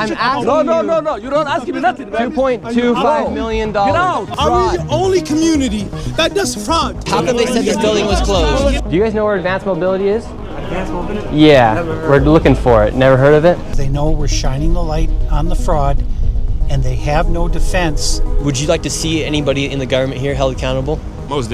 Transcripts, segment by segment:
I'm asking No. You don't ask me nothing, man. $2.25 million. Get out. Are we the only community that does fraud? How come they said this building was closed? Do you guys know where Advanced Mobility is? Advanced Mobility? Yeah, we're looking for it. Never heard of it? They know we're shining the light on the fraud, and they have no defense. Would you like to see anybody in the government here held accountable? Most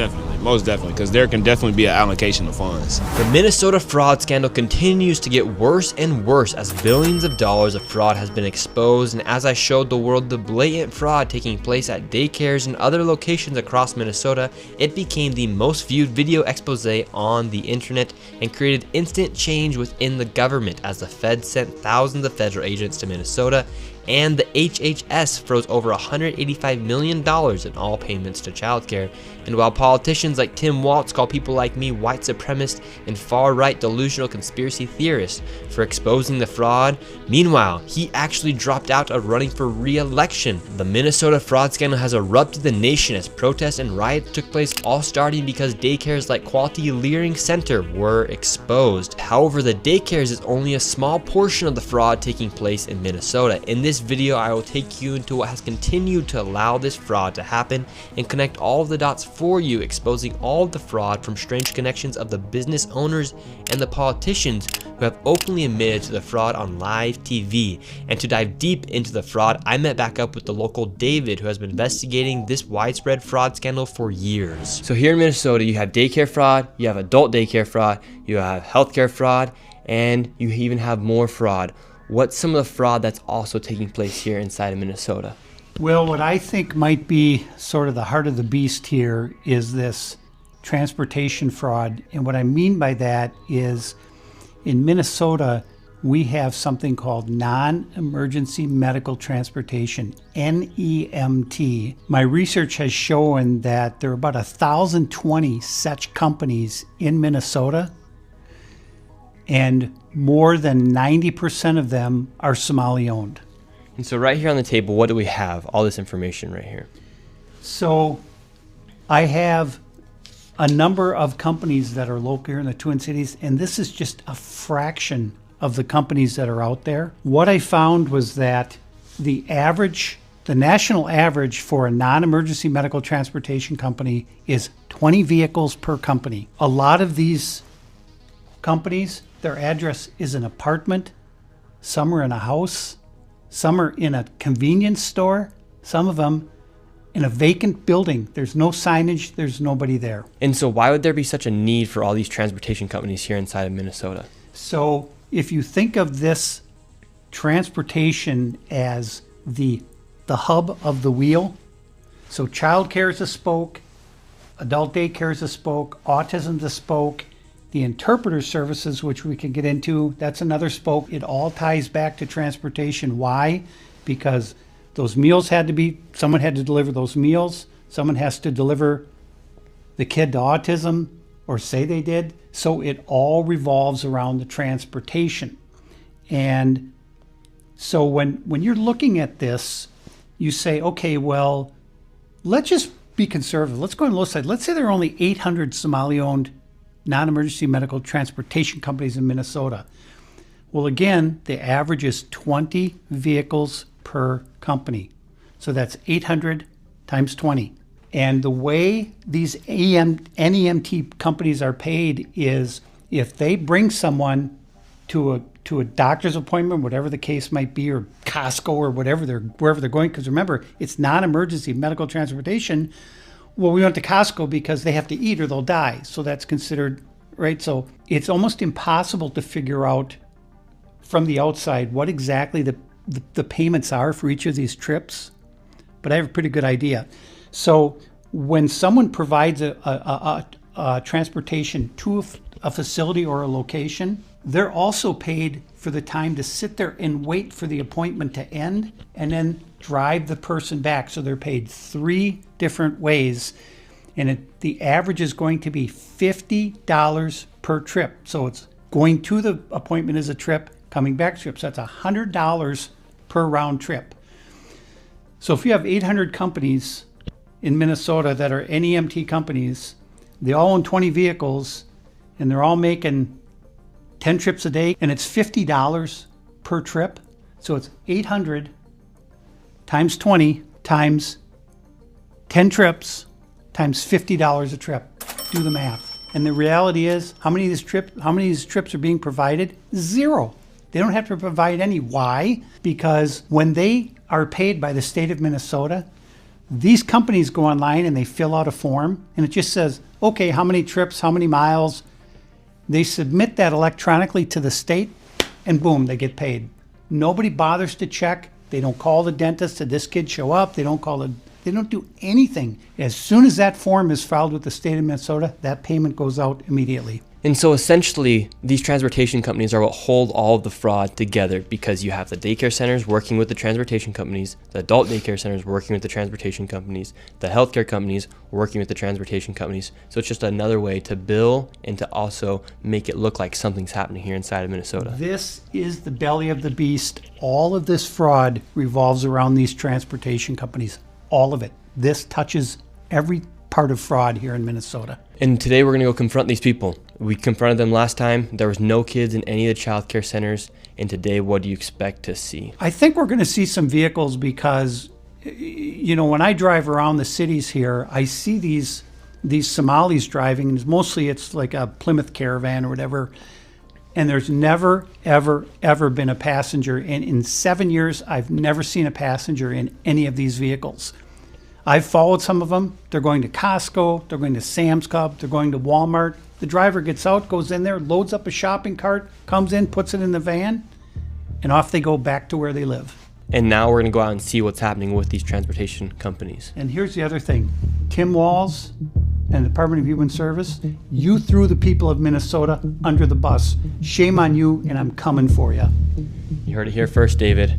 definitely, because there can definitely be an allocation of funds. The Minnesota fraud scandal continues to get worse and worse as billions of dollars of fraud has been exposed, and as I showed the world the blatant fraud taking place at daycares and other locations across Minnesota, it became the most viewed video expose on the internet and created instant change within the government as the Fed sent thousands of federal agents to Minnesota, and the HHS froze over $185 million in all payments to childcare. And while politicians like Tim Walz call people like me white supremacists and far-right delusional conspiracy theorists for exposing the fraud, meanwhile, he actually dropped out of running for re-election. The Minnesota fraud scandal has erupted the nation as protests and riots took place, all starting because daycares like Quality Learning Center were exposed. However, the daycares is only a small portion of the fraud taking place in Minnesota. In this video, I will take you into what has continued to allow this fraud to happen and connect all of the dots for you, exposing all of the fraud from strange connections of the business owners and the politicians who have openly admitted to the fraud on live TV. And to dive deep into the fraud, I met back up with the local David, who has been investigating this widespread fraud scandal for years. So here in Minnesota, you have daycare fraud, you have adult daycare fraud, you have healthcare fraud, and you even have more fraud. What's some of the fraud that's also taking place here inside of Minnesota? Well, what I think might be sort of the heart of the beast here is this transportation fraud. And what I mean by that is in Minnesota, we have something called non-emergency medical transportation, NEMT. My research has shown that there are about 1,020 such companies in Minnesota, and more than 90% of them are Somali owned. And so right here on the table, what do we have? All this information right here. So I have a number of companies that are local here in the Twin Cities, and this is just a fraction of the companies that are out there. What I found was that the national average for a non-emergency medical transportation company is 20 vehicles per company. A lot of these companies, their address is an apartment, some are in a house, some are in a convenience store, some of them in a vacant building. There's no signage, there's nobody there. And so why would there be such a need for all these transportation companies here inside of Minnesota? So if you think of this transportation as the hub of the wheel, so childcare is a spoke, adult daycare is a spoke, autism is a spoke, the interpreter services, which we can get into, that's another spoke. It all ties back to transportation. Why? Because those meals someone had to deliver those meals. Someone has to deliver the kid to autism, or say they did. So it all revolves around the transportation. And so when you're looking at this, you say, okay, well, let's just be conservative. Let's go on the low side. Let's say there are only 800 Somali-owned non-emergency medical transportation companies in Minnesota. Well, again, the average is 20 vehicles per company. So that's 800 times 20. And the way these NEMT companies are paid is if they bring someone to a doctor's appointment, whatever the case might be, or Costco or wherever they're going, because remember, it's non-emergency medical transportation. Well, we went to Costco because they have to eat or they'll die. So that's considered, right? So it's almost impossible to figure out from the outside what exactly the payments are for each of these trips. But I have a pretty good idea. So when someone provides a transportation to a facility or a location, they're also paid for the time to sit there and wait for the appointment to end and then drive the person back. So they're paid 3 different ways. And the average is going to be $50 per trip. So it's going to the appointment as a trip, coming back trip. So that's $100 per round trip. So if you have 800 companies in Minnesota that are NEMT companies, they all own 20 vehicles, and they're all making 10 trips a day, and it's $50 per trip. So it's 800 times 20 times 10 trips times $50 a trip. Do the math. And the reality is, how many of these trips are being provided? Zero. They don't have to provide any. Why? Because when they are paid by the state of Minnesota, these companies go online and they fill out a form, and it just says, okay, how many trips, how many miles. They submit that electronically to the state, and boom, they get paid. Nobody bothers to check. They don't call the dentist, did this kid show up? They don't do anything. As soon as that form is filed with the state of Minnesota, that payment goes out immediately. And so essentially, these transportation companies are what hold all of the fraud together, because you have the daycare centers working with the transportation companies, the adult daycare centers working with the transportation companies, the healthcare companies working with the transportation companies. So it's just another way to bill and to also make it look like something's happening here inside of Minnesota. This is the belly of the beast. All of this fraud revolves around these transportation companies. All of it. This touches every part of fraud here in Minnesota. And today we're going to go confront these people. We confronted them last time. There was no kids in any of the child care centers. And today, what do you expect to see? I think we're going to see some vehicles because, you know, when I drive around the cities here, I see these Somalis driving. And mostly it's like a Plymouth Caravan or whatever. And there's never, ever, ever been a passenger. And in 7 years, I've never seen a passenger in any of these vehicles. I've followed some of them. They're going to Costco, they're going to Sam's Club, they're going to Walmart. The driver gets out, goes in there, loads up a shopping cart, comes in, puts it in the van, and off they go back to where they live. And now we're going to go out and see what's happening with these transportation companies. And here's the other thing. Tim Walz and the Department of Human Service, you threw the people of Minnesota under the bus. Shame on you, and I'm coming for you. You heard it here first, David.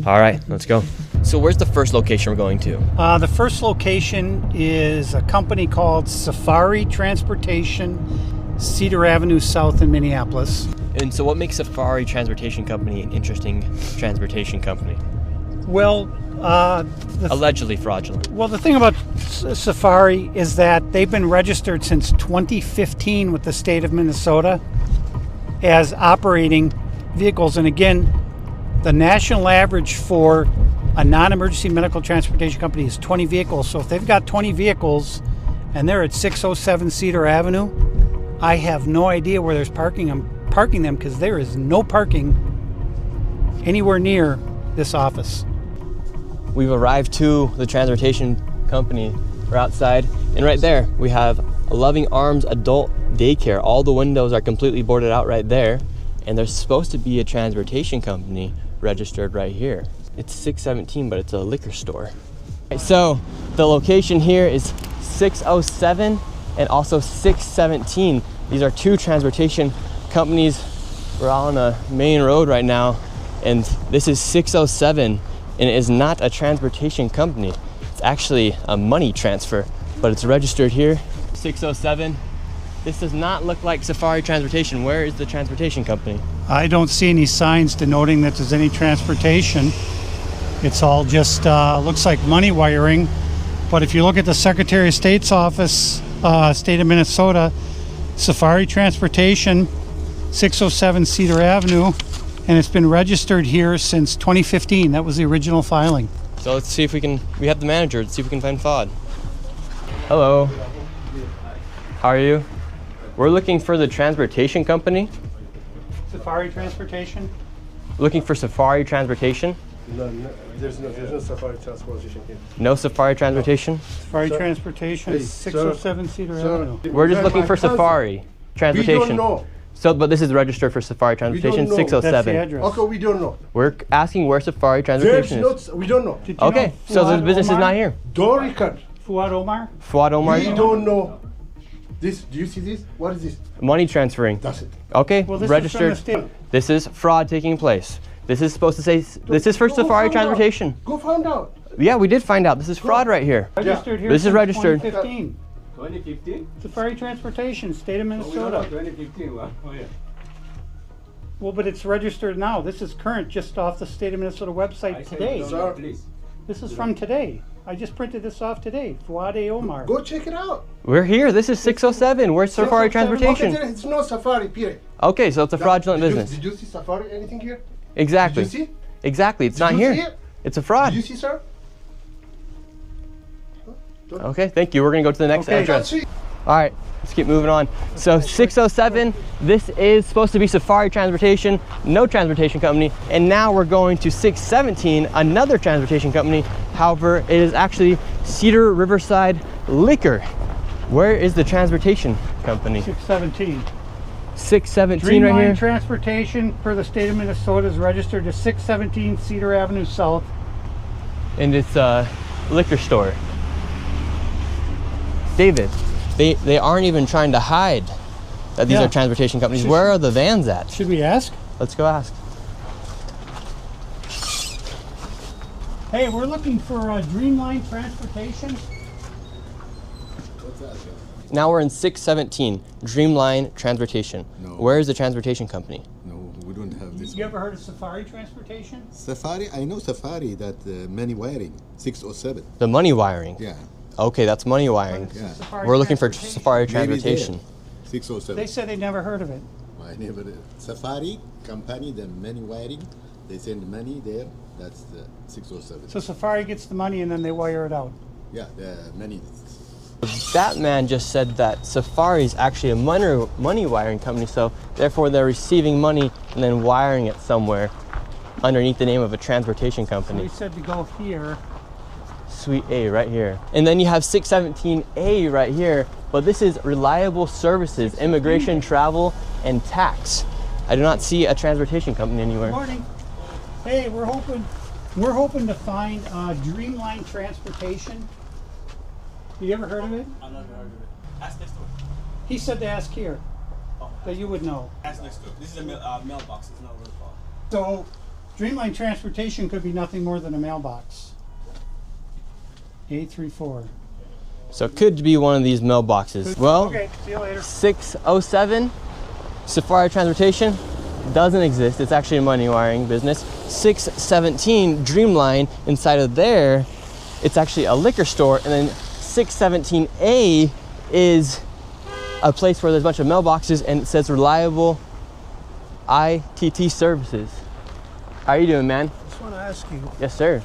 All right, let's go. So where's the first location we're going to? The first location is a company called Safari Transportation, Cedar Avenue South in Minneapolis. And so what makes Safari Transportation Company an interesting transportation company? Well, allegedly fraudulent. Well, the thing about Safari is that they've been registered since 2015 with the state of Minnesota as operating vehicles. And again, the national average for a non-emergency medical transportation company is 20 vehicles. So if they've got 20 vehicles and they're at 607 Cedar Avenue, I have no idea where there's parking them because there is no parking anywhere near this office. We've arrived to the transportation company. We're outside, and right there we have a Loving Arms adult daycare. All the windows are completely boarded out right there, and there's supposed to be a transportation company registered right here. It's 617, but it's a liquor store. So the location here is 607 and also 617. These are two transportation companies. We're on a main road right now, and this is 607, and it is not a transportation company. It's actually a money transfer, but it's registered here, 607. This does not look like Safari Transportation. Where is the transportation company? I don't see any signs denoting that there's any transportation. It's all just looks like money wiring. But if you look at the Secretary of State's office, state of Minnesota, Safari Transportation, 607 Cedar Avenue, and it's been registered here since 2015. That was the original filing. So let's see if we have the manager, let's see if we can find FOD. Hello. How are you? We're looking for the transportation company. Safari Transportation? Looking for Safari Transportation? No, there's no Safari Transportation here. No Safari Transportation? Safari Transportation, 607 Cedar Avenue. We're just looking for Safari Transportation. We don't know. So, but this is registered for Safari Transportation, know. 607. That's the address. Okay, we don't know. We're asking where Safari Transportation is. We don't know. Did you Okay, know so the Fuad business is Omar? not here. Don't record. Fuad Omar? Fuad Omar? We don't know. This, do you see this? What is this? Money transferring. That's it. Okay, Well, this registered. is from the state. This is fraud taking place. This is supposed to say, this is for Go Safari find out. Transportation. Go find out. Yeah, we did find out. This is fraud right here. Registered here This is since registered. 2015. 2015? Safari Transportation, state of Minnesota. 2015. Oh, yeah. Well, but it's registered now. This is current, just off the state of Minnesota website today. Sir. Please. This is from today. I just printed this off today. Fuad Omar. Go check it out. We're here. This is 607. Where's Safari Okay, Transportation? there is no Safari, period. Okay, so it's a fraudulent Did you- business. Did you see Safari anything here? Exactly. Did you see? Exactly. It's not you here. see it? It's a fraud. Did you see, sir? Okay, thank you. We're gonna go to the next Okay. address. All right, let's keep moving on. So 607, this is supposed to be Safari Transportation, no transportation company. And now we're going to 617, another transportation company. However, it is actually Cedar Riverside Liquor. Where is the transportation company? 617. 617 right Dreamline here. Transportation for the state of Minnesota is registered to 617 Cedar Avenue South. And it's a liquor store. David, they aren't even trying to hide that these Yeah. are transportation companies. Where are the vans at? Should we ask? Let's go ask. Hey, we're looking for Dreamline Transportation. Now we're in 617, Dreamline Transportation. No. Where is the transportation company? No, we don't have this. You ever heard of Safari Transportation? Safari, I know Safari, that money wiring, 607. The money wiring. Yeah. Okay, that's money wiring. Yeah. Safari We're looking for Transportation. Safari Maybe there. Transportation. 607. They said they never heard of it. I never did. Safari company, the money wiring, they send money there, that's the 607. So Safari gets the money and then they wire it out. Yeah, the money. That man just said that Safari is actually a money wiring company, so therefore they're receiving money and then wiring it somewhere underneath the name of a transportation They company. said to go here. Suite A right here. And then you have 617A right here, but this is Reliable Services, Immigration, Travel, and Tax. I do not see a transportation company anywhere. Morning. Hey, we're hoping to find Dreamline Transportation. You ever heard of it? I've never heard of it. Ask next door. He said to ask here. That you would know. Ask next door. This is a mailbox. It's not a real call. So, Dreamline Transportation could be nothing more than a mailbox. 834. So it could be one of these mailboxes. Well, Okay, see you later. 607, Safari Transportation, doesn't exist. It's actually a money wiring business. 617, Dreamline, inside of there, it's actually a liquor store. And then 617A is a place where there's a bunch of mailboxes and it says Reliable ITT Services. How are you doing, man? I just want to ask you, Yes, sir.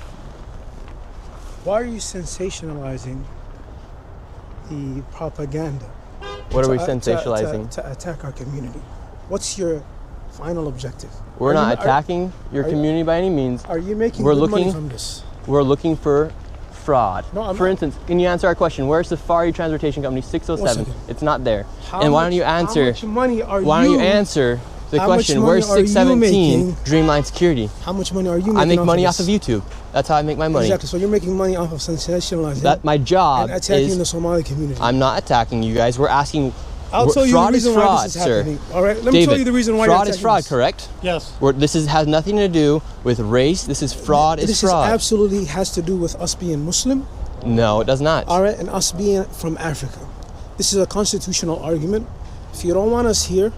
why are you sensationalizing the propaganda? What are we to- sensationalizing? To attack our community. What's your final objective? We're Are not you- are- attacking your are you- community by any means. Are you making We're good money looking- from this? We're looking for fraud. No, I'm For not. instance, can you answer our question? Where's Safari Transportation Company 607? One second. It's not there. How And why much- don't you answer? How much money are Why don't you answer the how much question? money Where's are you 617 making? Dreamline Security? How much money are you making? I make money this? off of YouTube. That's how I make my money. Exactly. So you're making money off of sensationalizing That my job and attacking is. the Somali community. I'm not attacking you guys. We're asking. I'll tell you fraud the reason is why fraud, this is sir. happening. All right. Let me David, tell you the reason why fraud you're is fraud, this. correct? Yes. This has nothing to do with race. This is fraud. This Is fraud. absolutely has to do with us being Muslim. No, it does not. All right, and us being from Africa. This is a constitutional argument. If you don't want us here,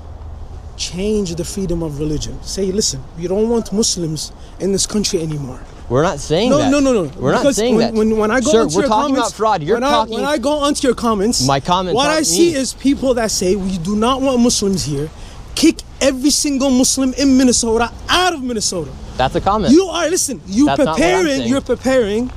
change the freedom of religion. Say, listen, we don't want Muslims in this country anymore. We're not saying No, that. no, no, no. We're not Because saying when, that. When I go Sir, onto we're your talking comments, about fraud. You're talking. when I go onto your comments, My comments what aren't I see me. is people that say we do not want Muslims here. Kick every single Muslim in Minnesota out of Minnesota. That's a comment. You are listen. That's not what I'm saying. You're preparing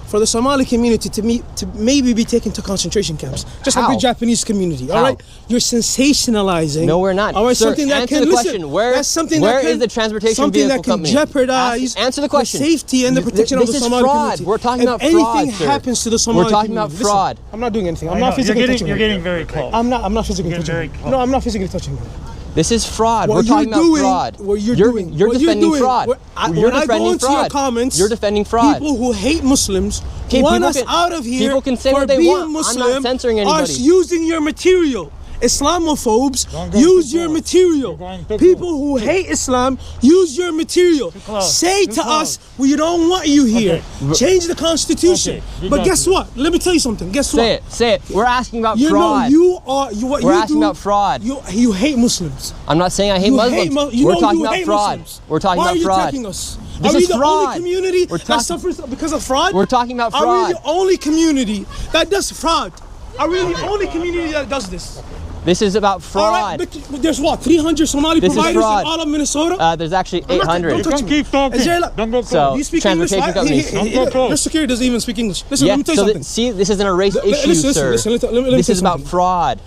for the Somali community to maybe be taken to concentration camps, just like How? the Japanese community. All How? right, you're sensationalizing. No, we're not. All right, Sir, something that answer can the listen, question. Where- that's something where that can, is the transportation something vehicle that can company? jeopardize Answer the question. the safety and the protection of This the is Somali fraud. community. We're talking if about fraud, anything sir. happens to the Somali We're talking community, about listen, fraud. I'm not doing anything. I'm not physically touching You're her. getting very close. I'm not physically You're touching very her. close. No, I'm not physically touching her. This is fraud. What We're talking you're about doing- fraud. what you're You're doing- You're what you're defending doing- fraud. what- You're when I go defending into your fraud. comments, You're defending fraud. People who hate Muslims Okay, want people us can- out of here people can say for what they being want. I'm Muslim. not censoring Are anybody. using your material. Islamophobes go use too your close. material. You're going too People who hate Islam use your material. close. Say Too to close. us, we don't want you here. Change the Constitution. Okay, you But got guess to. what? Let me tell you something. Guess what? Say it. Say it. We're asking about You fraud. know you are you what We're you asking do. about fraud. You hate Muslims. I'm not saying I hate You Muslims. hate Mu- you We're know talking you about hate fraud. Muslims. We're talking Why about are you fraud. attacking us? This are we is the fraud. only community We're that talking- suffers because of fraud? We're talking about Are fraud. we the only community that does fraud? Are we the only community that does this? This is about All fraud. right, but there's what, 300 Somali This is providers fraud. in all of Minnesota? There's actually I'm not- 800. don't touch me. Is there like- So, Do you speak English? transportation companies. Your security doesn't even speak English. Listen, Yeah, let me tell you so something. see, this isn't a race issue, listen, sir. listen, let me This tell is you about something. fraud.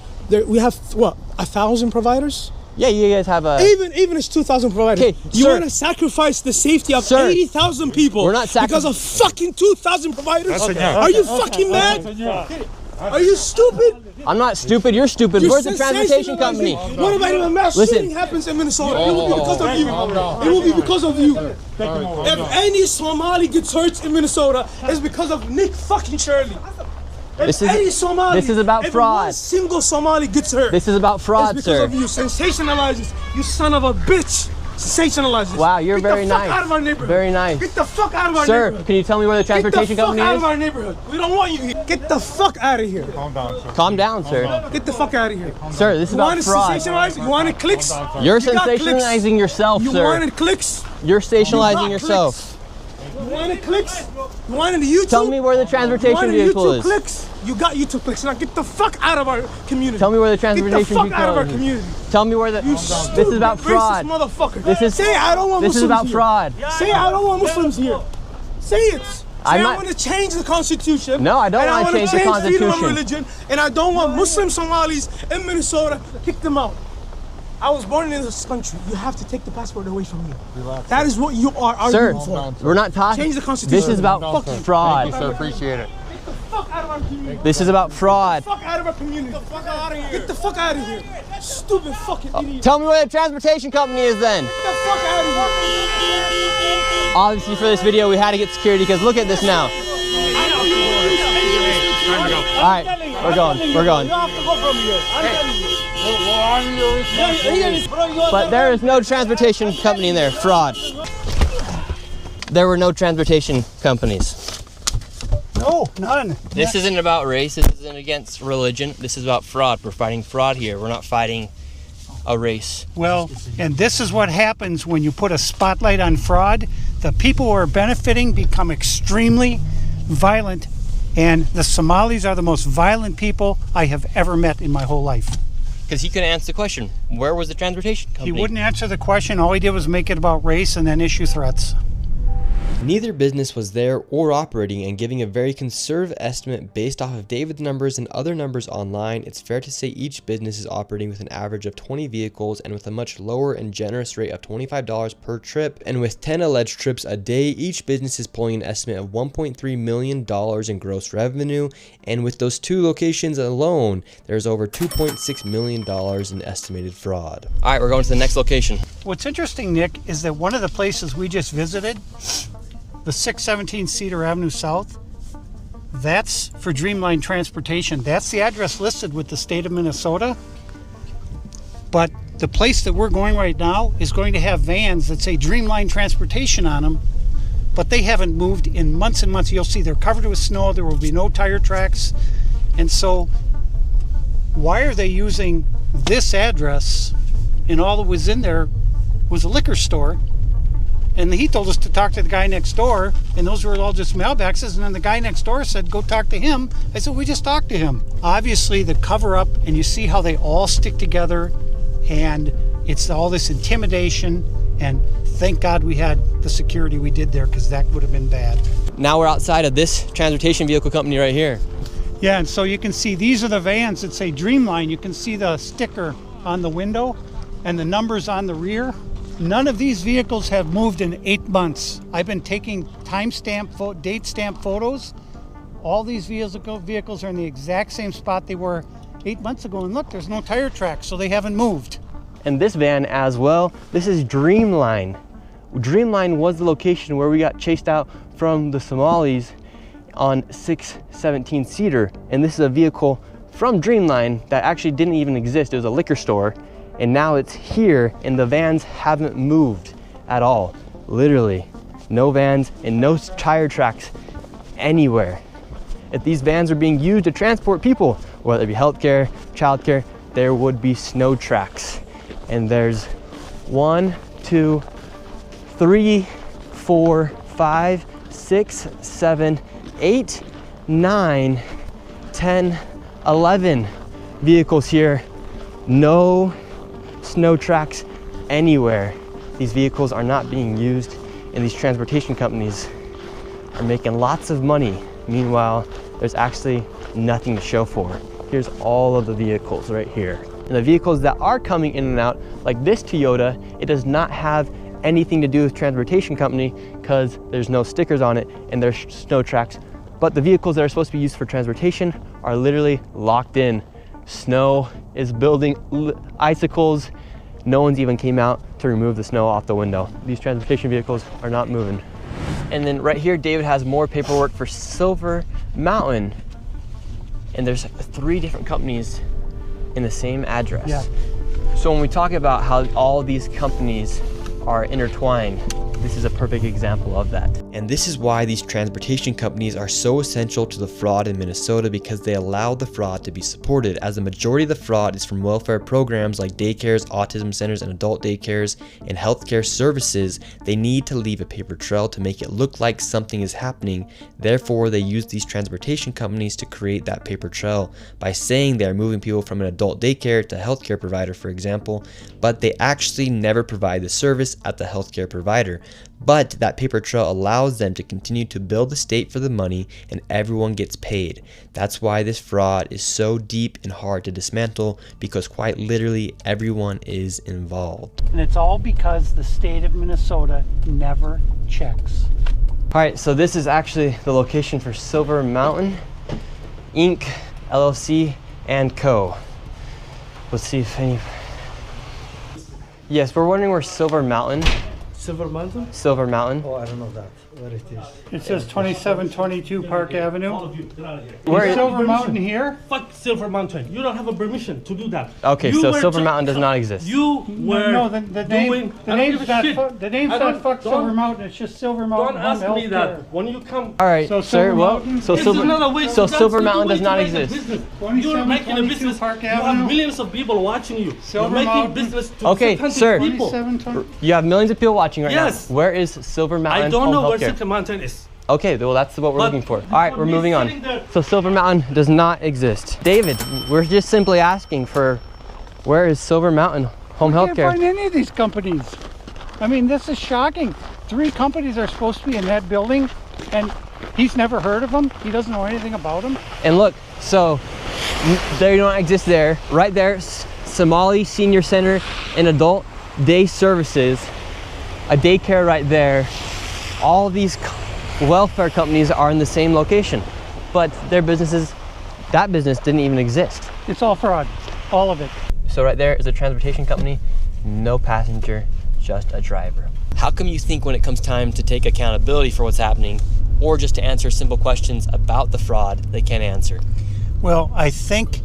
We have, what, 1,000 providers? Yeah, you guys have a... Even it's 2,000 providers. Okay, You sir. want to sacrifice the safety of Sir. 80,000 people We're not because of fucking 2,000 providers? Are you fucking mad? Are you stupid? I'm not stupid, you're stupid. You're Where's the transportation company? What about if a mass Listen. shooting happens in Minnesota? It will be because of you. It will be because of you. If any Somali gets hurt in Minnesota, it's because of Nick fucking Shirley. If This is- any Somali, this is about if fraud. one single Somali gets hurt, This is about fraud, it's because sir. of you. Sensationalizes. You son of a bitch. Sensationalizes. Wow, you're Get very the fuck nice. out of our neighborhood. Very nice. Get the fuck out of our Sir, neighborhood. can you tell me where the transportation Get the fuck company out is? of our neighborhood. We don't want you here. Get the fuck out of here. Calm down, sir. Get the fuck out of here. Sir, this is You about want to fraud. sensationalize? You wanted clicks? You're You got clicks. sensationalizing yourself, You sir. wanted clicks? You're You sensationalizing got yourself. clicks. You wanted clicks? You wanted YouTube? Tell me where the You transportation wanted vehicle YouTube is. clicks? You got YouTube clicks. Now get the fuck out of our community. Tell me where the Get the transportation fuck out of our vehicle is. community. Tell me where the... You This stupid, is about fraud. racist motherfucker. This is... Say I don't want This is Muslims about here. fraud. Say I don't want Muslims here. Say it. Say I'm I not- want to change the Constitution. No, I don't and wanna wanna change the freedom of Constitution. religion, and I don't want Muslim Somalis in Minnesota. Kick them out. I was born in this country. You have to take the passport away from me. That is what you are Sir, arguing for. we're not talking... Change the Constitution. This is about fraud. Appreciate it. Get the fuck out of our community. This is about fraud. Get the fuck out of our community. Get the fuck out of here. Get the fuck out of here. Stupid fucking idiot. Tell me where the transportation company is then. Get the fuck out of here. Obviously for this video we had to get security because look at this now. Alright, we're going, we're going. You have to go from here. I'm telling you. But there is no transportation company in there. Fraud. There were no transportation companies. No, none. This isn't about race. This isn't against religion. This is about fraud. We're fighting fraud here. We're not fighting a race. Well, and this is what happens when you put a spotlight on fraud. The people who are benefiting become extremely violent, and the Somalis are the most violent people I have ever met in my whole life. Because he couldn't answer the question. Where was the transportation company? He wouldn't answer the question. All he did was make it about race and then issue threats. Neither business was there or operating, and giving a very conservative estimate based off of David's numbers and other numbers online, it's fair to say each business is operating with an average of 20 vehicles and with a much lower and generous rate of $25 per trip. And with 10 alleged trips a day, each business is pulling an estimate of $1.3 million in gross revenue. And with those two locations alone, there's over $2.6 million in estimated fraud. All right, we're going to the next location. What's interesting, Nick, is that one of the places we just visited, the 617 Cedar Avenue South, that's for Dreamline Transportation. That's the address listed with the state of Minnesota. But the place that we're going right now is going to have vans that say Dreamline Transportation on them, but they haven't moved in months and months. You'll see they're covered with snow. There will be no tire tracks. And so why are they using this address? And all that was in there was a liquor store. And he told us to talk to the guy next door, and those were all just mailboxes. And then the guy next door said, go talk to him. I said, we just talked to him. Obviously, the cover up, and you see how they all stick together, and it's all this intimidation. And thank God we had the security we did there, because that would have been bad. Now we're outside of this transportation vehicle company right here. Yeah, and so you can see these are the vans that say Dreamline. You can see the sticker on the window and the numbers on the rear. None of these vehicles have moved in 8 months. I've been taking timestamp, date stamp photos. All these vehicles are in the exact same spot they were 8 months ago. And look, there's no tire tracks, so they haven't moved. And this van as well, this is Dreamline. Dreamline was the location where we got chased out from the Somalis on 617 Cedar. And this is a vehicle from Dreamline that actually didn't even exist. It was a liquor store. And now it's here, and the vans haven't moved at all. Literally, no vans and no tire tracks anywhere. If these vans are being used to transport people, whether it be healthcare, childcare, there would be snow tracks. And there's 1, 2, 3, 4, 5, 6, 7, 8, 9, 10, 11 vehicles here No snow tracks anywhere. These vehicles are not being used, and these transportation companies are making lots of money. Meanwhile, there's actually nothing to show for it. Here's all of the vehicles right here. And the vehicles that are coming in and out, like this Toyota, it does not have anything to do with transportation company because there's no stickers on it and there's snow tracks. But the vehicles that are supposed to be used for transportation are literally locked in. Snow is building icicles. No one's even came out to remove the snow off the window. These transportation vehicles are not moving. And then right here, David has more paperwork for Silver Mountain. And there's 3 different companies in the same address. Yeah. So when we talk about how all these companies are intertwined, this is a perfect example of that. And this is why these transportation companies are so essential to the fraud in Minnesota, because they allow the fraud to be supported, as the majority of the fraud is from welfare programs like daycares, autism centers, and adult daycares, and healthcare services. They need to leave a paper trail to make it look like something is happening. Therefore, they use these transportation companies to create that paper trail by saying they are moving people from an adult daycare to a healthcare provider, for example, but they actually never provide the service at the healthcare provider. But that paper trail allows them to continue to bill the state for the money, and everyone gets paid. That's why this fraud is so deep and hard to dismantle, because quite literally everyone is involved. And it's all because the state of Minnesota never checks. All right, so this is actually the location for Silver Mountain Inc., LLC, and Co. Let's see if any... Yes, we're wondering where Silver Mountain. Silver Mountain? Silver Mountain. Oh, I don't know that. Where it is. It says 2722 Park All Avenue. of you, get out of here. Where Is is Silver Mountain here? Fuck Silver Mountain. You don't have a permission to do that. Okay, You so were Silver ju- Mountain does not exist. You were No, the name, doing. the I don't name's give a not shit. the name's I not don't- fuck don't- Silver Mountain. It's just Silver Mountain. Don't ask Home me Healthcare. that. When you come. All right, So sir. Silver Well, Mountain- so It's Silver, another way. so that's Silver the Mountain way does to not make a exist. business. You're making a 2722 business. Park You Avenue. have millions of people watching you. Silver You're making Mountain. business to Okay, 600 sir. people. 2720. You have millions of people watching right Yes. now. Where is Silver Mountain? I don't Home know where Healthcare? Silver Mountain is. Okay, well that's what we're But looking for. All right, we're me moving on. sitting there- So Silver Mountain does not exist. David, we're just simply asking for where is Silver Mountain Home Can't Healthcare? find any of these companies. I mean, this is shocking. 3 companies are supposed to be in that building, and he's never heard of them. He doesn't know anything about them. And look, so they don't exist there. Right there, Somali Senior Center and Adult Day Services, a daycare right there. All these welfare companies are in the same location, but their businesses, that business didn't even exist. It's all fraud, all of it. So right there is a transportation company, no passenger, just a driver. How come you think when it comes time to take accountability for what's happening, or just to answer simple questions about the fraud, they can't answer? Well, I think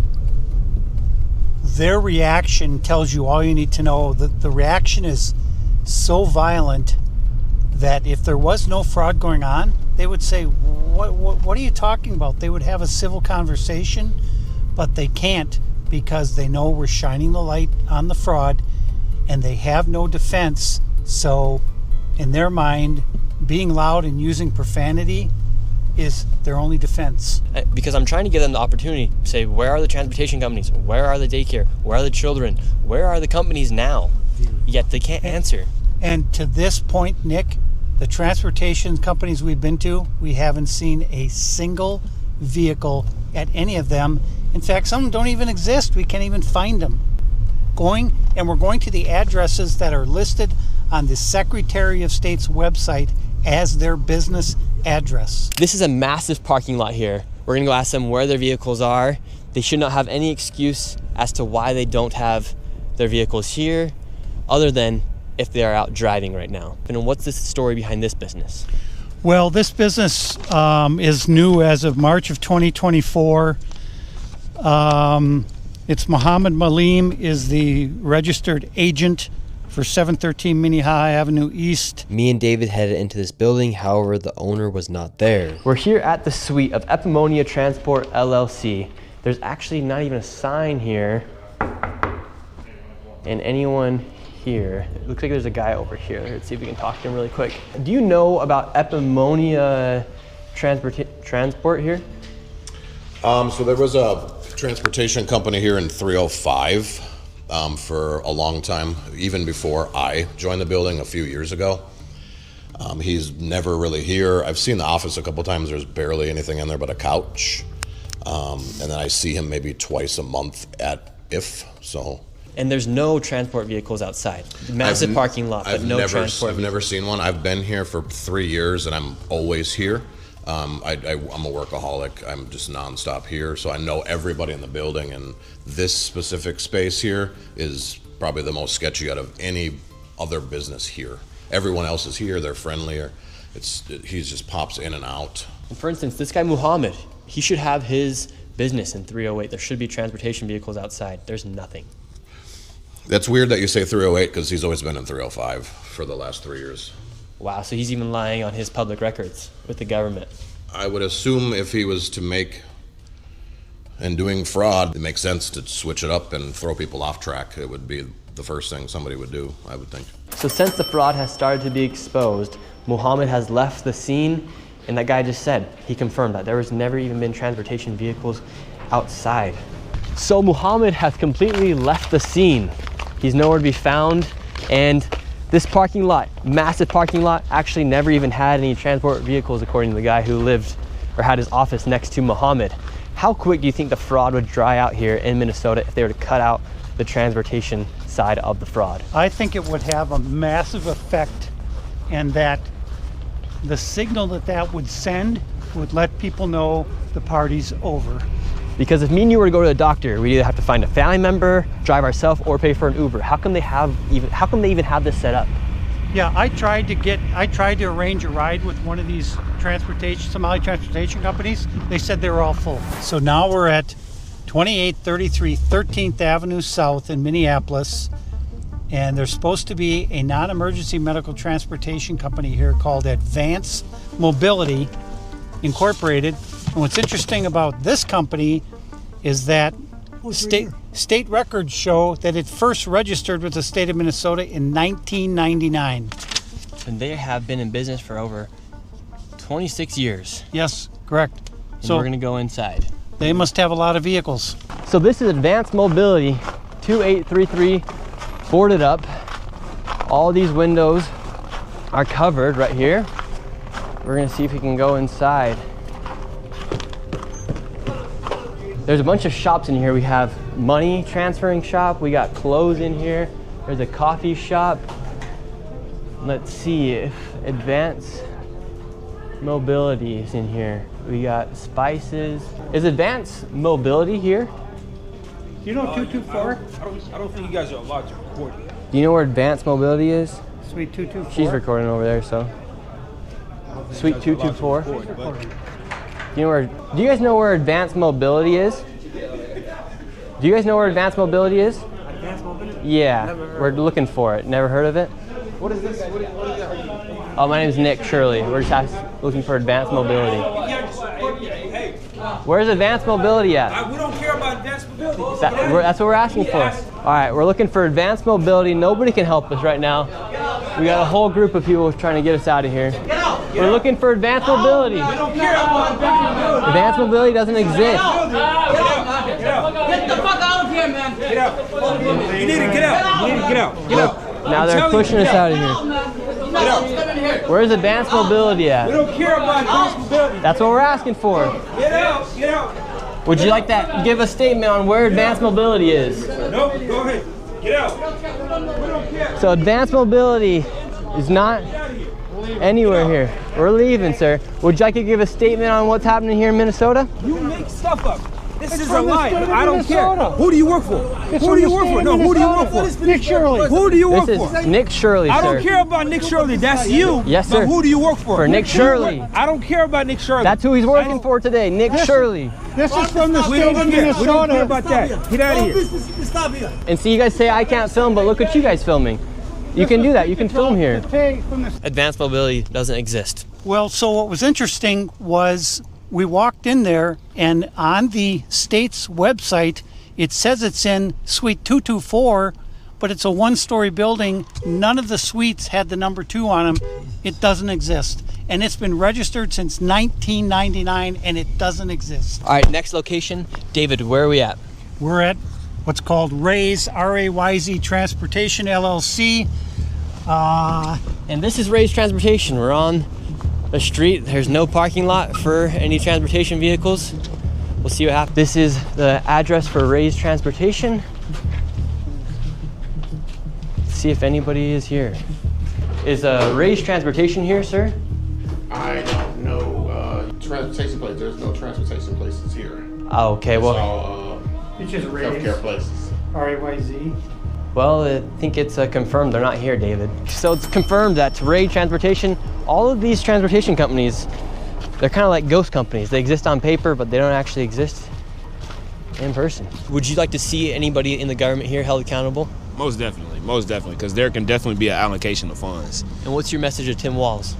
their reaction tells you all you need to know. The reaction is so violent that if there was no fraud going on, they would say, what are you talking about? They would have a civil conversation, but they can't, because they know we're shining the light on the fraud and they have no defense. So in their mind, being loud and using profanity is their only defense. Because I'm trying to give them the opportunity to say, where are the transportation companies? Where are the daycare? Where are the children? Where are the companies now? Yet they can't answer. And to this point, Nick, the transportation companies we've been to, we haven't seen a single vehicle at any of them. In fact, some don't even exist. We can't even find them. We're going to the addresses that are listed on the Secretary of State's website as their business address. This is a massive parking lot here. We're gonna go ask them where their vehicles are. They should not have any excuse as to why they don't have their vehicles here, other than if they are out driving right now. And what's the story behind this business? Well, this business is new as of March of 2024. It's Muhammad Malim is the registered agent for 713 Minnehaha Avenue East. Me and David headed into this building, however, the owner was not there. We're here at the suite of Epimonia Transport LLC. There's actually not even a sign here. And anyone here, it looks like there's a guy over here. Let's see if we can talk to him really quick. Do you know about Epimonia Transport here? So there was a transportation company here in 305 for a long time, even before I joined the building a few years ago. He's never really here. I've seen the office a couple times. There's barely anything in there but a couch. And then I see him maybe twice a month so. And there's no transport vehicles outside. Massive parking lot, but no transport. I've never seen one. I've been here for 3 years and I'm always here. I'm a workaholic. I'm just nonstop here, so I know everybody in the building, and this specific space here is probably the most sketchy out of any other business here. Everyone else is here, they're friendlier. He just pops in and out. For instance, this guy Muhammad, he should have his business in 308. There should be transportation vehicles outside. There's nothing. That's weird that you say 308 because he's always been in 305 for the last 3 years. Wow, so he's even lying on his public records with the government. I would assume if he was to make and doing fraud, it makes sense to switch it up and throw people off track. It would be the first thing somebody would do, I would think. So since the fraud has started to be exposed, Muhammad has left the scene, and that guy just said, he confirmed that there was never even been transportation vehicles outside. So Muhammad has completely left the scene. He's nowhere to be found, and this parking lot, massive parking lot, actually never even had any transport vehicles according to the guy who lived or had his office next to Muhammad. How quick do you think the fraud would dry out here in Minnesota if they were to cut out the transportation side of the fraud? I think it would have a massive effect, and that the signal that would send would let people know the party's over. Because if me and you were to go to the doctor, we'd either have to find a family member, drive ourselves, or pay for an Uber. How come they even have this set up? Yeah, I tried to arrange a ride with one of these Somali transportation companies. They said they were all full. So now we're at 2833 13th Avenue South in Minneapolis, and there's supposed to be a non-emergency medical transportation company here called Advance Mobility Incorporated. And what's interesting about this company is that state records show that it first registered with the state of Minnesota in 1999. And they have been in business for over 26 years. Yes, correct. And so we're gonna go inside. They must have a lot of vehicles. So this is Advanced Mobility 2833, boarded up. All these windows are covered right here. We're gonna see if we can go inside. There's a bunch of shops in here. We have money transferring shop. We got clothes in here. There's a coffee shop. Let's see if Advanced Mobility is in here. We got spices. Is Advanced Mobility here? You know 224? I don't think you guys are allowed to record it. Do you know where Advanced Mobility is? Suite 224. She's recording over there, so. Suite 224. Do you guys know where Advanced Mobility is? Do you guys know where Advanced Mobility is? Advanced Mobility? Yeah, we're looking for it. Never heard of it? What is this? What is that? Oh, my name is Nick Shirley. We're just looking for Advanced Mobility. Hey, Where's Advanced Mobility at? we don't care about Advanced Mobility. That's what we're asking for. All right, we're looking for Advanced Mobility. Nobody can help us right now. We got a whole group of people trying to get us out of here. We're looking for Advanced Mobility. We don't care about Advanced Mobility. Advanced Mobility doesn't exist. Get the fuck out of here, man. Get out. You need to get out. You need to get out. Get out. Now they're pushing us out of here. Get out. Where's Advanced Mobility at? We don't care about Advanced Mobility. That's what we're asking for. Get out. Get out. Would you like to give a statement on where Advanced Mobility is? No, go ahead. Get out. We don't care. So Advanced Mobility is not anywhere here. We're leaving, sir. Would you like to give a statement on what's happening here in Minnesota? You make stuff up. This is a lie. I don't care. Who do you work for? Who do you work for? No, who do you work for? Nick Shirley. Who do you work This for? is Nick Shirley, sir. I don't care about Nick Shirley. That's you. Yes, sir. But who do you work for? For Nick Shirley. I don't care about Nick Shirley. That's who he's working for today, Nick Shirley. This is from the We state don't of care. Minnesota. We don't care about that. Get out of here. And see, you guys say I can't film, but look at you guys filming. You can do that. You can film here. Advanced Mobility doesn't exist. Well, so what was interesting was we walked in there, and on the state's website, it says it's in Suite 224, but it's a one-story building. None of the suites had the number 2 on them. It doesn't exist. And it's been registered since 1999, and it doesn't exist. All right, next location. David, where are we at? We're at what's called Ray's, R-A-Y-Z Transportation LLC. And this is Ray's Transportation. We're on a street. There's no parking lot for any transportation vehicles. We'll see what happens. This is the address for Ray's Transportation. Let's see if anybody is here. Is Ray's Transportation here, sir? I don't know. Transportation place. There's no transportation places here. Oh, okay, It's well, all It's just Ray's, healthcare places. R-A-Y-Z. well, I think it's confirmed they're not here, David. So it's confirmed that Ray Transportation, all of these transportation companies, they're kind of like ghost companies. They exist on paper, but they don't actually exist in person. Would you like to see anybody in the government here held accountable? Most definitely, because there can definitely be an allocation of funds. And what's your message to Tim Walz?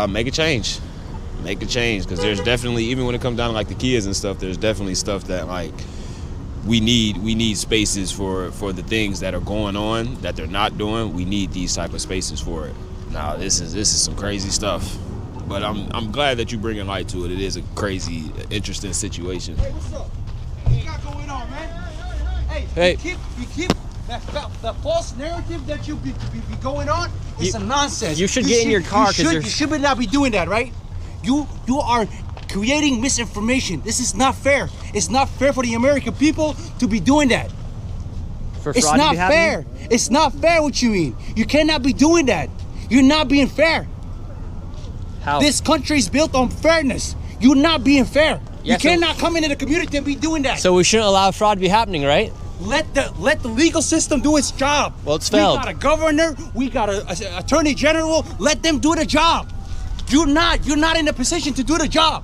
Make a change, because there's definitely, even when it comes down to like the kids and stuff, there's definitely stuff that like we need spaces for the things that are going on that they're not doing. We need these type of spaces for it. Now this is some crazy stuff, but I'm glad that you bringing light to it. It is a crazy, interesting situation. Hey, what's up? What you got going on, man? Hey, you keep that false narrative that you be going on. It's some nonsense. You should get in your car because you should not be doing that, right? You are creating misinformation. This is not fair. It's not fair for the American people to be doing that. It's not fair. It's not fair what you mean. You cannot be doing that. You're not being fair. How? This country is built on fairness. You're not being fair. Yeah, you cannot come into the community and be doing that. So we shouldn't allow fraud to be happening, right? Let the legal system do its job. Well, it's failed. We got a governor. We got an attorney general. Let them do the job. You're not in a position to do the job.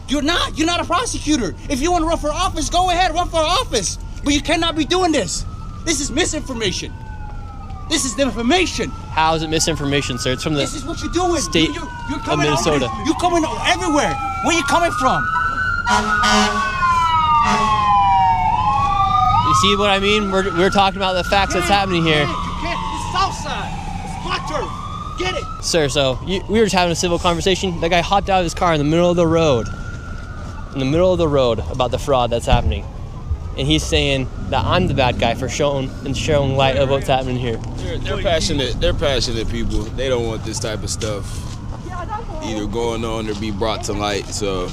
You're not a prosecutor. If you want to run for office, go ahead, run for office. But you cannot be doing this. This is misinformation. This is information. How is it misinformation, sir? It's from the This is what you're doing. state You're of coming Minnesota. You're coming everywhere. Where you coming from? You see what I mean? We're talking about the facts that's happening here. You can't. It's Southside. It's my turf. Get it. Sir, so we were just having a civil conversation. That guy hopped out of his car in the middle of the road. In the middle of the road about the fraud that's happening. And he's saying that I'm the bad guy for showing light of what's happening here. They're passionate. They're passionate people. They don't want this type of stuff either going on or be brought to light. So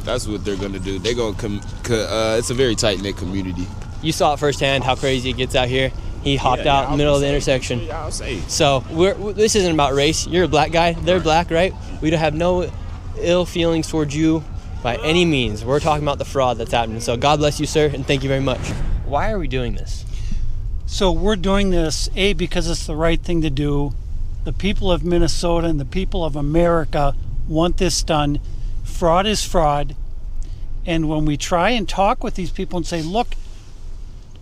that's what they're gonna do. They're gonna come. It's a very tight-knit community. You saw it firsthand how crazy it gets out here. He hopped out in the middle of the intersection. Yeah, I'll say. So this isn't about race. You're a black guy. They're black, right? We don't have no ill feelings towards you by any means. We're talking about the fraud that's happening. So God bless you, sir, and thank you very much. Why are we doing this? So we're doing this, A, because it's the right thing to do. The people of Minnesota and the people of America want this done. Fraud is fraud. And when we try and talk with these people and say, look,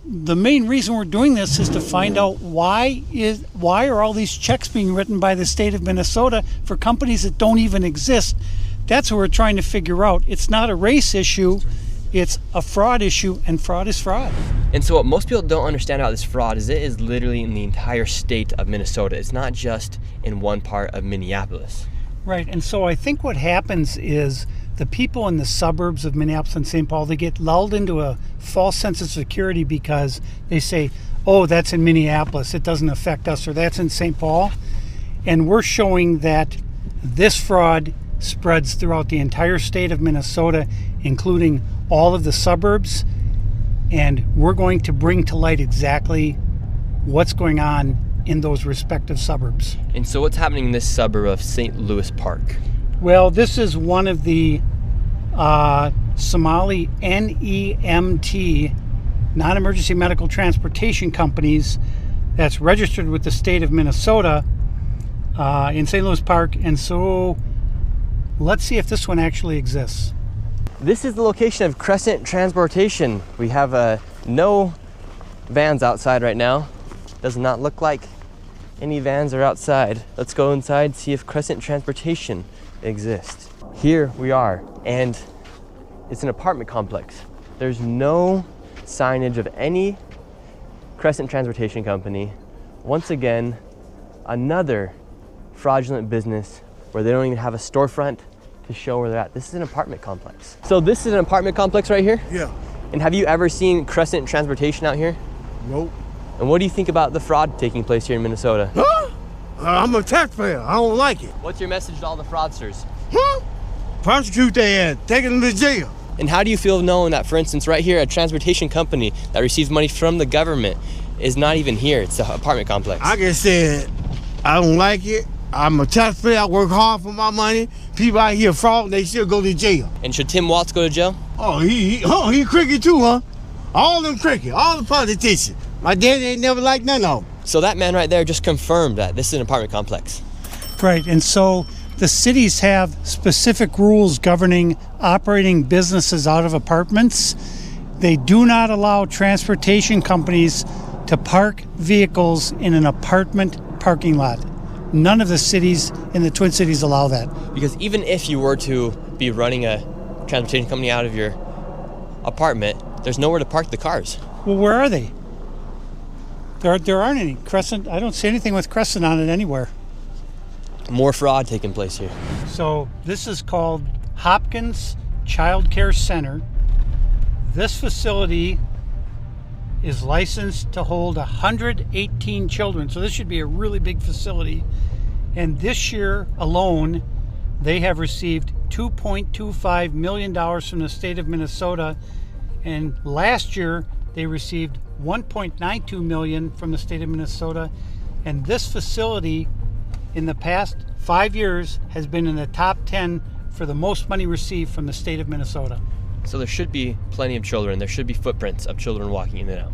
the main reason we're doing this is to find out why are all these checks being written by the state of Minnesota for companies that don't even exist. That's what we're trying to figure out. It's not a race issue, it's a fraud issue, and fraud is fraud. And so what most people don't understand about this fraud is it is literally in the entire state of Minnesota. It's not just in one part of Minneapolis. Right, and so I think what happens is the people in the suburbs of Minneapolis and St. Paul, they get lulled into a false sense of security because they say, oh, that's in Minneapolis, it doesn't affect us, or that's in St. Paul. And we're showing that this fraud spreads throughout the entire state of Minnesota, including all of the suburbs, and we're going to bring to light exactly what's going on in those respective suburbs. And so what's happening in this suburb of St. Louis Park? Well, this is one of the Somali NEMT, non-emergency medical transportation companies that's registered with the state of Minnesota in St. Louis Park. And so let's see if this one actually exists. This is the location of Crescent Transportation. We have no vans outside right now. Does not look like any vans are outside. Let's go inside, see if Crescent Transportation exists. Here we are, and it's an apartment complex. There's no signage of any Crescent Transportation Company. Once again, another fraudulent business where they don't even have a storefront to show where they're at. This is an apartment complex. So this is an apartment complex right here? Yeah. And have you ever seen Crescent Transportation out here? Nope. And what do you think about the fraud taking place here in Minnesota? Huh? I'm a taxpayer. I don't like it. What's your message to all the fraudsters? Huh? Prosecute their ass. Take them to jail. And how do you feel knowing that, for instance, right here, a transportation company that receives money from the government is not even here? It's the apartment complex. I just said, I don't like it. I'm a taxpayer. I work hard for my money. People out here fraud, they still go to jail. And should Tim Walz go to jail? Oh, he cricket too, huh? All them cricket, all the politicians. My daddy ain't never liked none of them. So that man right there just confirmed that this is an apartment complex. Right, and so the cities have specific rules governing operating businesses out of apartments. They do not allow transportation companies to park vehicles in an apartment parking lot. None of the cities in the Twin Cities allow that. Because even if you were to be running a transportation company out of your apartment, there's nowhere to park the cars. Well, where are they? There aren't any. Crescent, I don't see anything with Crescent on it anywhere. More fraud taking place here. So this is called Hopkins Child Care Center. This facility is licensed to hold 118 children. So this should be a really big facility. And this year alone, they have received $2.25 million from the state of Minnesota. And last year, they received $1.92 million from the state of Minnesota. And this facility, in the past 5 years, has been in the top 10 for the most money received from the state of Minnesota. So there should be plenty of children. There should be footprints of children walking in and out.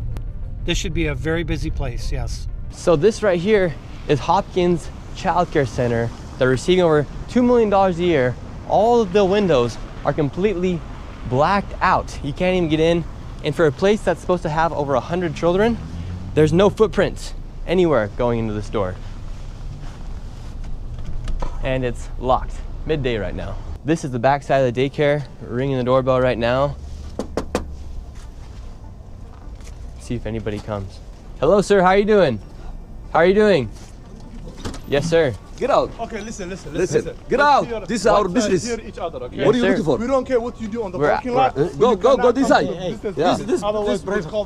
This should be a very busy place, yes. So this right here is Hopkins Child Care Center. They're receiving over $2 million a year. All of the windows are completely blacked out. You can't even get in. And for a place that's supposed to have over 100 children, there's no footprints anywhere going into the store. And it's locked, midday right now. This is the back side of the daycare, ringing the doorbell right now. See if anybody comes. Hello, sir, how are you doing? How are you doing? Yes, sir. Get out. Okay, listen. Get out. This is our business. Each other, okay? What are you looking for? We don't care what you do on the parking lot. Go this side.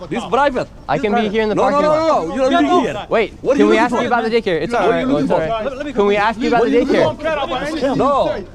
This private. I can be here in the No, parking lot. no. You don't be here. Wait, What are can you we looking ask for? you about the daycare? It's all What are right. you looking It's all right. Can we ask you about the daycare? No.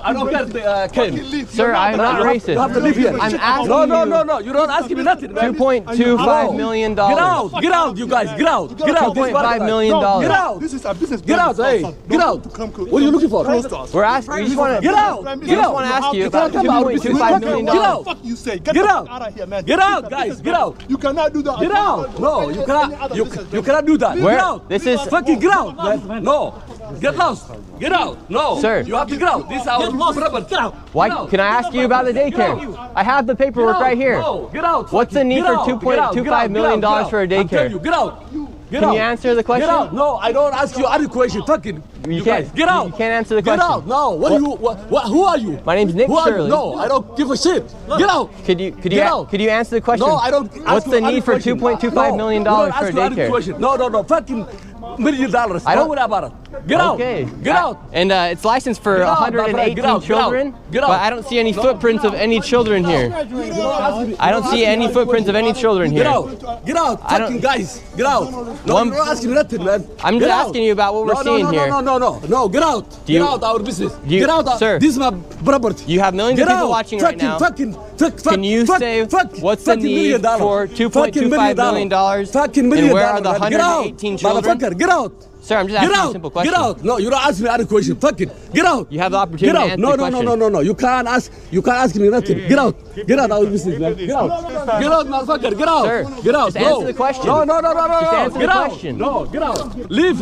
I don't care, Ken. Sir, I'm not racist. You have to live here. I'm asking No. You don't ask me nothing, man. $2.25 million. Get out, you guys. Get out. $2.5 million. Get out. This is our business. Get out, hey. Get out. What are you looking for? We're asking. We just want to Get out. We just want to ask you about $2.25 million. Get out. Fuck you say. Get out. Out of here, man. Get out, guys. Get out. You cannot do that. Get out. No, you cannot. You cannot do that. Where? Get out. This is Fucking get out, man. No. Get lost. Get out. No. Sir. You have to get out. This is our property. Get out. Why? Can I ask you about the daycare? I have the paperwork right here. No. Get out. What's the need for $2.25 million for a daycare? Get out. Can you answer the question? Get out. No, I don't ask you any question. Fucking. You guys. Get out. You can't answer the question. Get out. No. What are you? Who are you? My name's Nick Who are you? Shirley. No, I don't give a shit. Get out. Could you answer the question? No, I don't. What's the need for $2.25 million for a daycare? No. Fucking $1 million. Don't worry about it. Get out. Okay. Get out. And it's licensed for Get out, 118 get out, children. get out. But I don't see any footprints of any children here. I don't see any footprints of any children here. Get out. Get out. Fucking guys. Get out. No, you're not asking me nothing, man. I'm just asking you about what we're seeing here. No. Get out. Get out our business. Get out. Sir, this is my property. You have millions of people watching right now. Can you say what's the need for $2.25 million? Fucking $1 million. And where are the 118 children? Motherfucker, get out. Sir, I'm just asking you a simple question. Get out. No, you don't ask me any question. Fucking get out. You have the opportunity to answer the question. No. You can't ask me nothing. Get out. Get out our business, man. Get out. Get out, motherfucker. Get out. Sir, get out. just answer the question. No. Just answer the question. No, get out. Leave.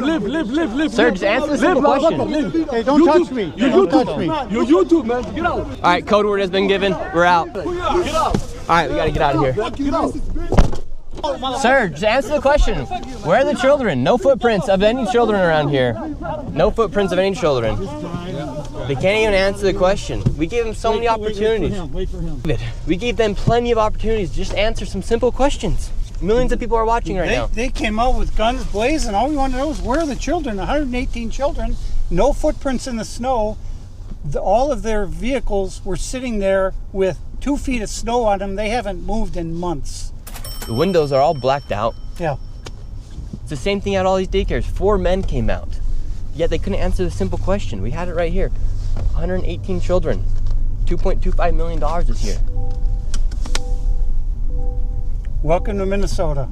Sir, just answer the simple question. Hey, don't touch me. You YouTube, man. Get out. All right, code word has been given. We're out. Get out. All right, we got to get out of here. Get out. Sir, just answer the question. Where are the children? No footprints of any children around here. No footprints of any children. They can't even answer the question. We gave them so many opportunities. Wait for him. We gave them plenty of opportunities. Just answer some simple questions. Millions of people are watching right now. They came out with guns blazing. All we want to know is where are the children? 118 children, no footprints in the snow. All of their vehicles were sitting there with 2 feet of snow on them. They haven't moved in months. The windows are all blacked out. Yeah. It's the same thing at all these daycares. 4 men came out, yet they couldn't answer the simple question. We had it right here. 118 children. $2.25 million this year. Welcome to Minnesota.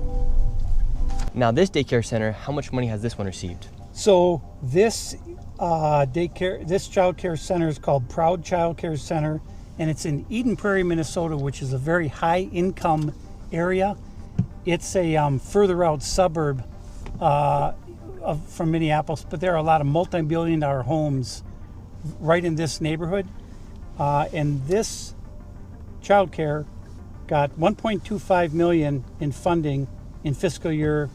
Now this daycare center, how much money has this one received? So this this child care center is called Proud Child Care Center, and it's in Eden Prairie, Minnesota, which is a very high income area. It's a further out suburb from Minneapolis, but there are a lot of multi-billion-dollar homes right in this neighborhood. And this child care got $1.25 million in funding in fiscal year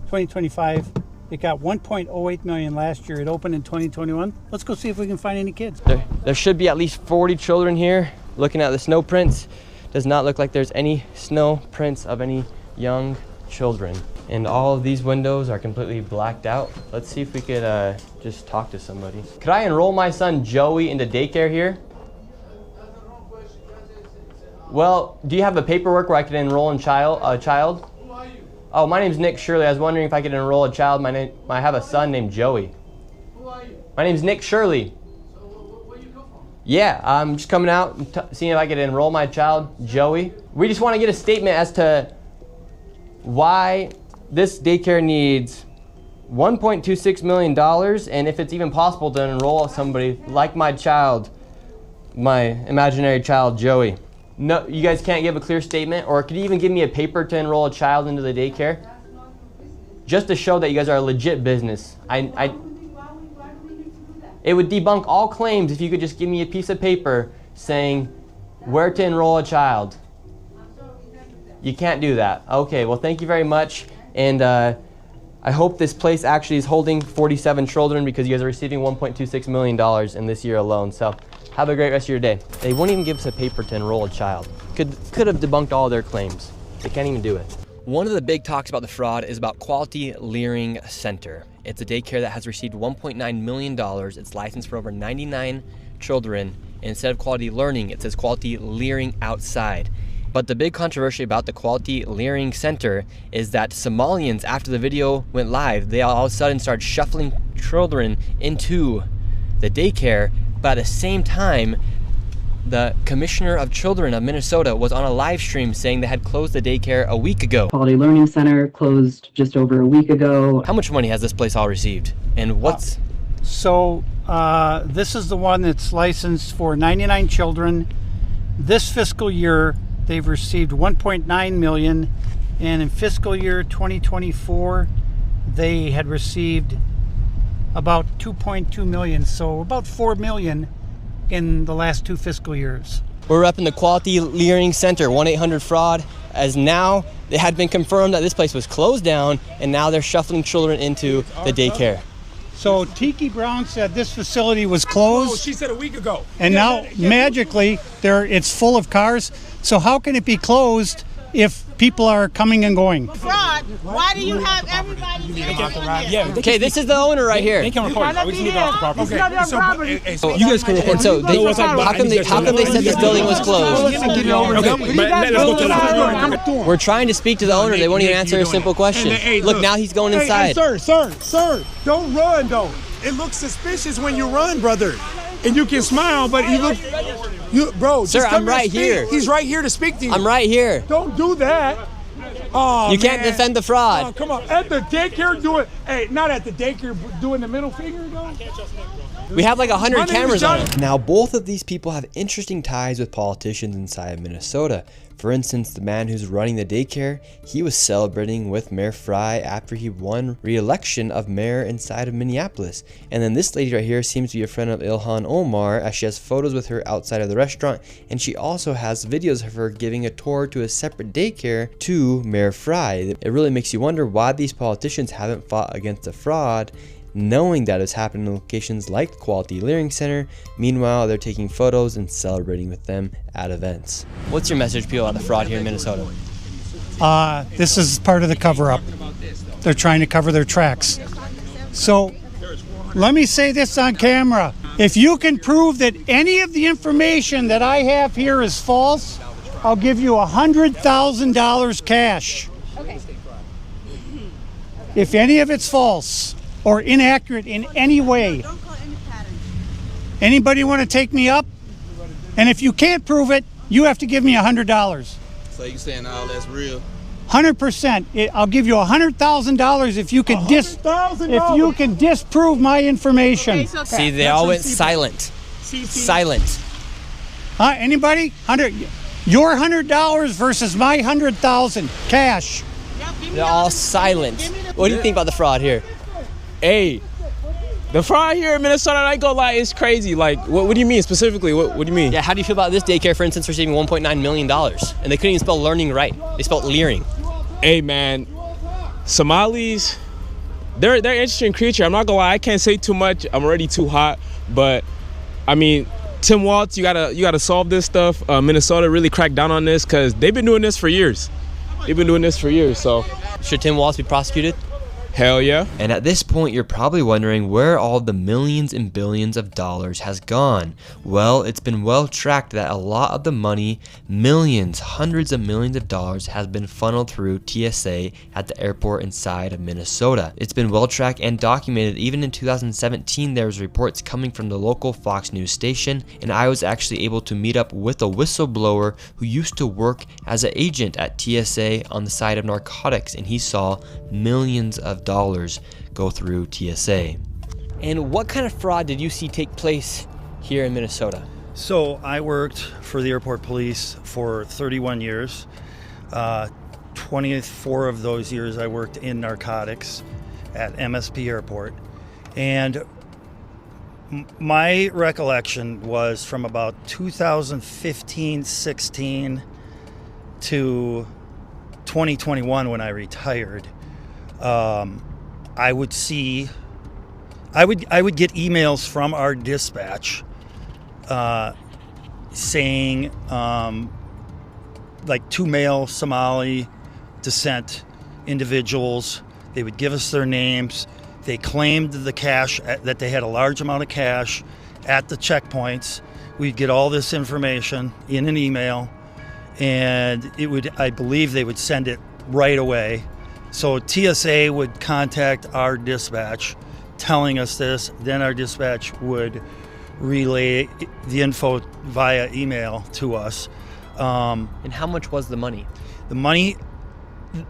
2025. It got $1.08 million last year. It opened in 2021. Let's go see if we can find any kids. There should be at least 40 children here. Looking at the snow prints, does not look like there's any snow prints of any young children. And all of these windows are completely blacked out. Let's see if we could just talk to somebody. Could I enroll my son Joey into daycare here? Well, do you have the paperwork where I could enroll a child? Who are you? Oh, my name's Nick Shirley. I was wondering if I could enroll a child. I have a son named Joey. Who are you? My name's Nick Shirley. So where you come from? Yeah, I'm just coming out and seeing if I could enroll my child, Joey. We just want to get a statement as to why this daycare needs $1.26 million, and if it's even possible to enroll somebody like my child, my imaginary child, Joey. No, you guys can't give a clear statement, or could you even give me a paper to enroll a child into the daycare? Just to show that you guys are a legit business. It would debunk all claims if you could just give me a piece of paper saying where to enroll a child. You can't do that. Okay, well thank you very much. And I hope this place actually is holding 47 children, because you guys are receiving $1.26 million in this year alone. So have a great rest of your day. They won't even give us a paper to enroll a child. Could have debunked all their claims. They can't even do it. One of the big talks about the fraud is about Quality Leering Center. It's a daycare that has received $1.9 million. It's licensed for over 99 children. And instead of Quality Learning, it says Quality Leering Outside. But the big controversy about the Quality Leering Center is that Somalians, after the video went live, they all of a sudden started shuffling children into the daycare. But at the same time, the Commissioner of Children of Minnesota was on a live stream saying they had closed the daycare a week ago. Quality Learning Center closed just over a week ago. How much money has this place all received? And what's... This is the one that's licensed for 99 children. This fiscal year, they've received $1.9 million. And in fiscal year 2024, they had received about $2.2 million, so about $4 million in the last 2 fiscal years. We're up in the Quality Leering Center, 1-800-FRAUD, as now it had been confirmed that this place was closed down, and now they're shuffling children into the daycare. So Tiki Brown said this facility was closed. Oh, she said a week ago. And now magically it's full of cars. So how can it be closed if people are coming and going? Fraud. Why do you have everybody Yeah. Okay, this is the owner right here. They can record it. We just need to off the property. Okay. So you guys can record. And so how come they said this building was closed? We're trying to speak to the owner. They won't even answer a simple question. Look, now he's going inside. Sir, don't run though. It looks suspicious when you run, brother. And you can smile, but bro. Sir, I'm right here. He's right here to speak to you. I'm right here. Don't do that. Oh, you can't defend the fraud. Oh, come on. At the daycare not at the daycare doing the middle finger though. We have like 100 cameras on it. Now, both of these people have interesting ties with politicians inside of Minnesota. For instance, the man who's running the daycare, he was celebrating with Mayor Frey after he won re-election of mayor inside of Minneapolis. And then this lady right here seems to be a friend of Ilhan Omar, as she has photos with her outside of the restaurant, and she also has videos of her giving a tour to a separate daycare to Mayor Frey. It really makes you wonder why these politicians haven't fought against the fraud, knowing that it's happening in locations like the Quality Leering Center. Meanwhile, they're taking photos and celebrating with them at events. What's your message, people, on the fraud here in Minnesota? This is part of the cover-up. They're trying to cover their tracks. So let me say this on camera. If you can prove that any of the information that I have here is false, I'll give you $100,000 cash. Okay. If any of it's false or inaccurate in any way. Don't call any pattern. Anybody want to take me up? And if you can't prove it, you have to give me $100. So you saying all that's real? 100%. I'll give you $100,000 if you can disprove my information. Okay, so See, they all went silent. Silent. Huh? Anybody? Your $100 versus my $100,000 cash. They're all silent. What do you think about the fraud here? Hey, the fraud here in Minnesota, I ain't gonna lie, it's crazy. Like, what do you mean specifically? What do you mean? Yeah, how do you feel about this daycare, for instance, receiving $1.9 million? And they couldn't even spell learning right. They spelled leering. Hey, man, Somalis, they're an interesting creature. I'm not gonna lie, I can't say too much. I'm already too hot. But, I mean, Tim Walz, you gotta solve this stuff. Minnesota really cracked down on this because they've been doing this for years. So. Should Tim Walz be prosecuted? Hell yeah. And at this point, you're probably wondering where all the millions and billions of dollars has gone. Well, it's been well tracked that a lot of the money, millions, hundreds of millions of dollars, has been funneled through TSA at the airport inside of Minnesota. It's been well tracked and documented. Even in 2017, there was reports coming from the local Fox News station, and I was actually able to meet up with a whistleblower who used to work as an agent at TSA on the side of narcotics, and he saw millions of dollars go through TSA. And what kind of fraud did you see take place here in Minnesota? So I worked for the airport police for 31 years. 24 of those years I worked in narcotics at MSP Airport. And my recollection was from about 2015-16 to 2021 when I retired. I would get emails from our dispatch saying like 2 male Somali descent individuals. They would give us their names. They claimed the cash, that they had a large amount of cash at the checkpoints. We'd get all this information in an email, and I believe they would send it right away. So TSA would contact our dispatch telling us this, then our dispatch would relay the info via email to us. And how much was the money? The money,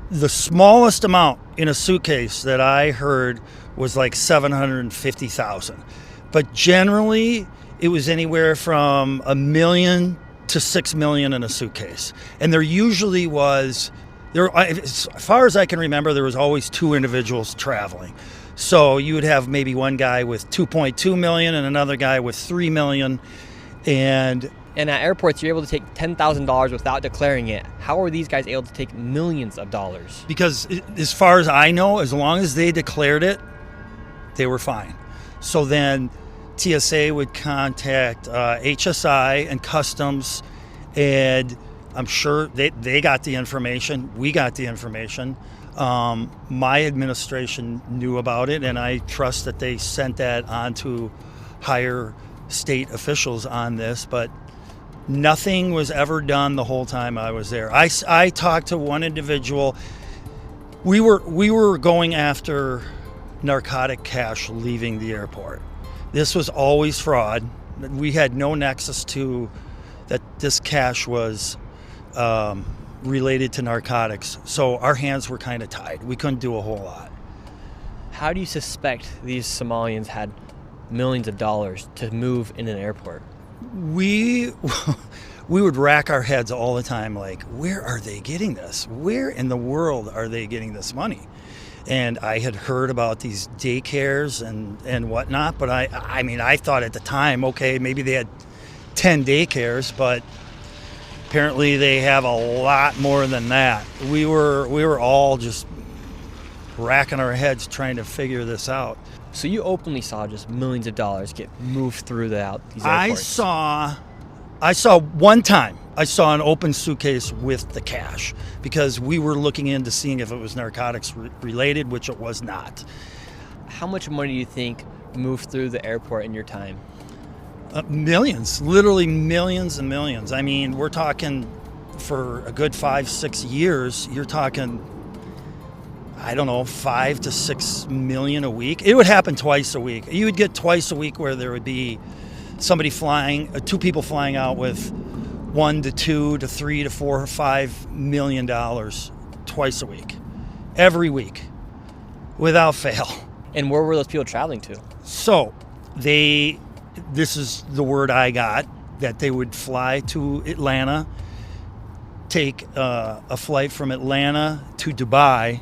the smallest amount in a suitcase that I heard was like $750,000. But generally, it was anywhere from $1 million to $6 million in a suitcase. And there usually was, as far as I can remember, there was always 2 individuals traveling. So you would have maybe one guy with $2.2 million and another guy with $3 million. And at airports, you're able to take $10,000 without declaring it. How are these guys able to take millions of dollars? Because as far as I know, as long as they declared it, they were fine. So then TSA would contact HSI and Customs, and I'm sure they got the information. We got the information. My administration knew about it, and I trust that they sent that on to higher state officials on this, but nothing was ever done the whole time I was there. I talked to one individual. We were going after narcotic cash leaving the airport. This was always fraud. We had no nexus to that this cash was related to narcotics. So our hands were kind of tied. We couldn't do a whole lot. How do you suspect these Somalians had millions of dollars to move in an airport? We would rack our heads all the time, like, where are they getting this? Where in the world are they getting this money? And I had heard about these daycares and whatnot, but I mean, I thought at the time, okay, maybe they had 10 daycares, but apparently they have a lot more than that. We were all just racking our heads trying to figure this out. So you openly saw just millions of dollars get moved through these airports? I saw one time. I saw an open suitcase with the cash because we were looking into seeing if it was narcotics related, which it was not. How much money do you think moved through the airport in your time? Millions, literally millions and millions. I mean, we're talking for a good 5-6 years, you're talking, I don't know, 5 to 6 million a week. It would happen twice a week. You would get twice a week where there would be somebody flying, 2 people flying out with $1 to 2 to 3 to 4 or $5 million twice a week, every week, without fail. And where were those people traveling to? So this is the word I got, that they would fly to Atlanta, take a flight from Atlanta to Dubai,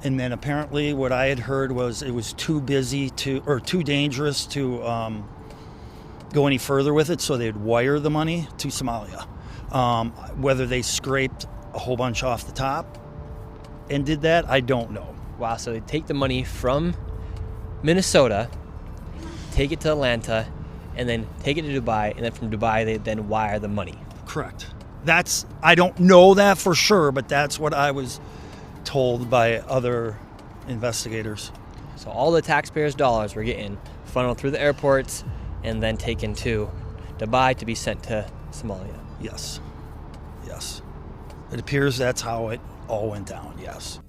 and then apparently what I had heard was it was too busy or too dangerous to go any further with it, so they'd wire the money to Somalia. Whether they scraped a whole bunch off the top and did that, I don't know. Wow, so they take the money from Minnesota, take it to Atlanta, and then take it to Dubai, and then from Dubai they then wire the money. Correct. I don't know that for sure, but that's what I was told by other investigators. So all the taxpayers' dollars were getting funneled through the airports and then taken to Dubai to be sent to Somalia. Yes. Yes. It appears that's how it all went down, yes.